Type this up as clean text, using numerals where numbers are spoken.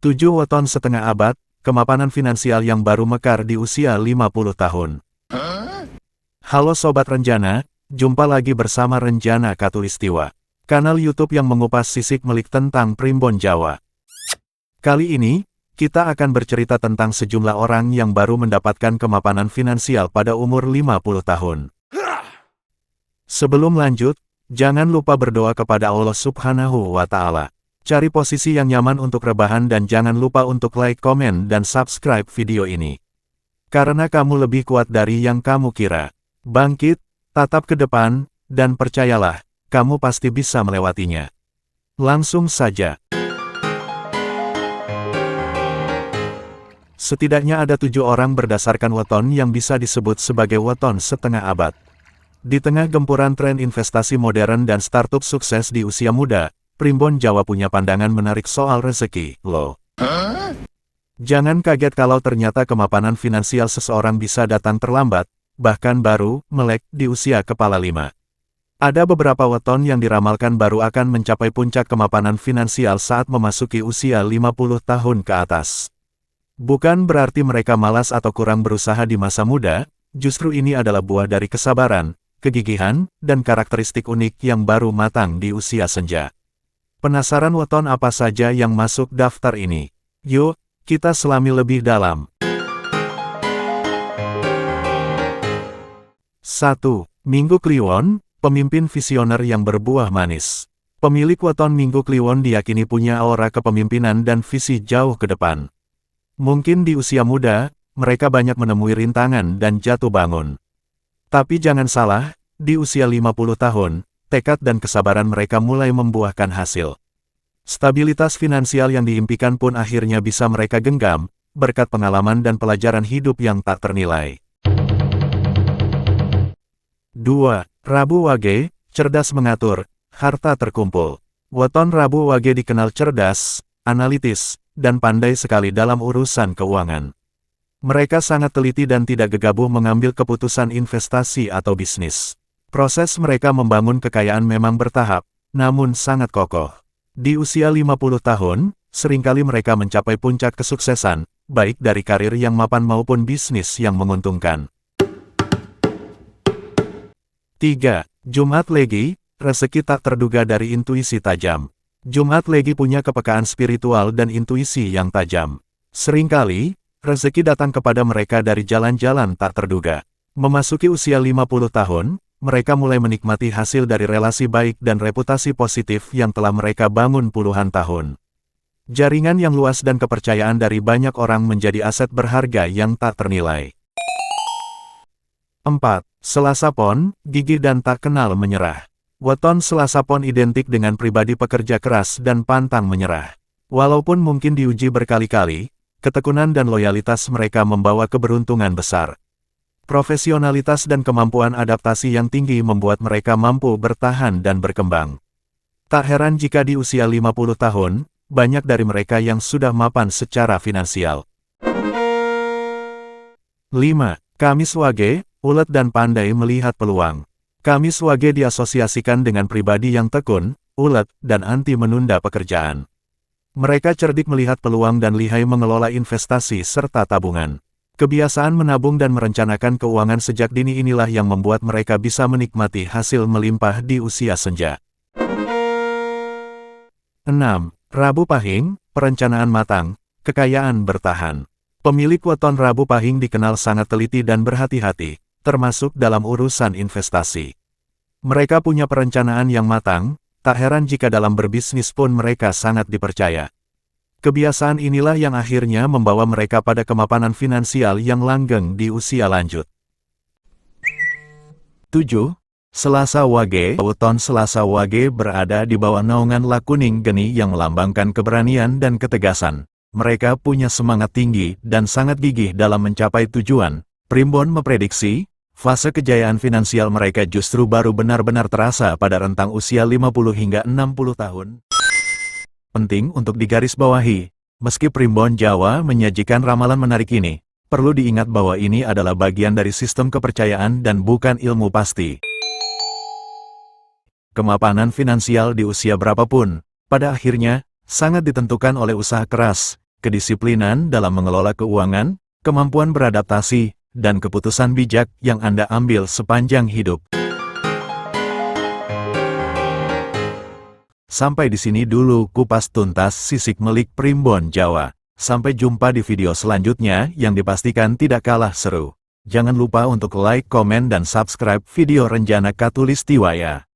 7 weton setengah abad, kemapanan finansial yang baru mekar di usia 50 tahun. Halo Sobat Renjana, jumpa lagi bersama Renjana Khatulistiwa, kanal YouTube yang mengupas sisik-melik tentang primbon Jawa. Kali ini, kita akan bercerita tentang sejumlah orang yang baru mendapatkan kemapanan finansial pada umur 50 tahun. Sebelum lanjut, jangan lupa berdoa kepada Allah Subhanahu wa Ta'ala. Cari posisi yang nyaman untuk rebahan dan jangan lupa untuk like, komen, dan subscribe video ini. Karena kamu lebih kuat dari yang kamu kira. Bangkit, tatap ke depan, dan percayalah, kamu pasti bisa melewatinya. Langsung saja. Setidaknya ada 7 orang berdasarkan weton yang bisa disebut sebagai weton setengah abad. Di tengah gempuran tren investasi modern dan startup sukses di usia muda, primbon Jawa punya pandangan menarik soal rezeki, loh. Jangan kaget kalau ternyata kemapanan finansial seseorang bisa datang terlambat, bahkan baru, melek, di usia kepala 5. Ada beberapa weton yang diramalkan baru akan mencapai puncak kemapanan finansial saat memasuki usia 50 tahun ke atas. Bukan berarti mereka malas atau kurang berusaha di masa muda, justru ini adalah buah dari kesabaran, kegigihan, dan karakteristik unik yang baru matang di usia senja. Penasaran weton apa saja yang masuk daftar ini? Yuk, kita selami lebih dalam. 1. Minggu Kliwon, pemimpin visioner yang berbuah manis. Pemilik weton Minggu Kliwon diyakini punya aura kepemimpinan dan visi jauh ke depan. Mungkin di usia muda, mereka banyak menemui rintangan dan jatuh bangun. Tapi jangan salah, di usia 50 tahun, tekad dan kesabaran mereka mulai membuahkan hasil. Stabilitas finansial yang diimpikan pun akhirnya bisa mereka genggam, berkat pengalaman dan pelajaran hidup yang tak ternilai. 2. Rabu Wage, cerdas mengatur, harta terkumpul. Weton Rabu Wage dikenal cerdas, analitis, dan pandai sekali dalam urusan keuangan. Mereka sangat teliti dan tidak gegabah mengambil keputusan investasi atau bisnis. Proses mereka membangun kekayaan memang bertahap, namun sangat kokoh. Di usia 50 tahun, seringkali mereka mencapai puncak kesuksesan, baik dari karir yang mapan maupun bisnis yang menguntungkan. 3. Jumat Legi, rezeki tak terduga dari intuisi tajam. Jumat Legi punya kepekaan spiritual dan intuisi yang tajam. Seringkali, rezeki datang kepada mereka dari jalan-jalan tak terduga. Memasuki usia 50 tahun, mereka mulai menikmati hasil dari relasi baik dan reputasi positif yang telah mereka bangun puluhan tahun. Jaringan yang luas dan kepercayaan dari banyak orang menjadi aset berharga yang tak ternilai. 4. Selasa Pon, gigih dan tak kenal menyerah. Weton Selasa Pon identik dengan pribadi pekerja keras dan pantang menyerah. Walaupun mungkin diuji berkali-kali, ketekunan dan loyalitas mereka membawa keberuntungan besar. Profesionalitas dan kemampuan adaptasi yang tinggi membuat mereka mampu bertahan dan berkembang. Tak heran jika di usia 50 tahun, banyak dari mereka yang sudah mapan secara finansial. 5. Kamis Wage, ulet dan pandai melihat peluang. Kamis Wage diasosiasikan dengan pribadi yang tekun, ulet, dan anti menunda pekerjaan. Mereka cerdik melihat peluang dan lihai mengelola investasi serta tabungan. Kebiasaan menabung dan merencanakan keuangan sejak dini inilah yang membuat mereka bisa menikmati hasil melimpah di usia senja. 6. Rabu Pahing, perencanaan matang, kekayaan bertahan. Pemilik weton Rabu Pahing dikenal sangat teliti dan berhati-hati, termasuk dalam urusan investasi. Mereka punya perencanaan yang matang, tak heran jika dalam berbisnis pun mereka sangat dipercaya. Kebiasaan inilah yang akhirnya membawa mereka pada kemapanan finansial yang langgeng di usia lanjut. 7. Selasa Wage, weton Selasa Wage berada di bawah naungan Lakuning Geni yang melambangkan keberanian dan ketegasan. Mereka punya semangat tinggi dan sangat gigih dalam mencapai tujuan. Primbon memprediksi, fase kejayaan finansial mereka justru baru benar-benar terasa pada rentang usia 50 hingga 60 tahun. Penting untuk digarisbawahi, meski primbon Jawa menyajikan ramalan menarik ini, perlu diingat bahwa ini adalah bagian dari sistem kepercayaan dan bukan ilmu pasti. Kemapanan finansial di usia berapapun, pada akhirnya, sangat ditentukan oleh usaha keras, kedisiplinan dalam mengelola keuangan, kemampuan beradaptasi, dan keputusan bijak yang Anda ambil sepanjang hidup. Sampai di sini dulu kupas tuntas sisik melik Primbon Jawa. Sampai jumpa di video selanjutnya yang dipastikan tidak kalah seru. Jangan lupa untuk like, komen, dan subscribe video Renjana Khatulistiwaya.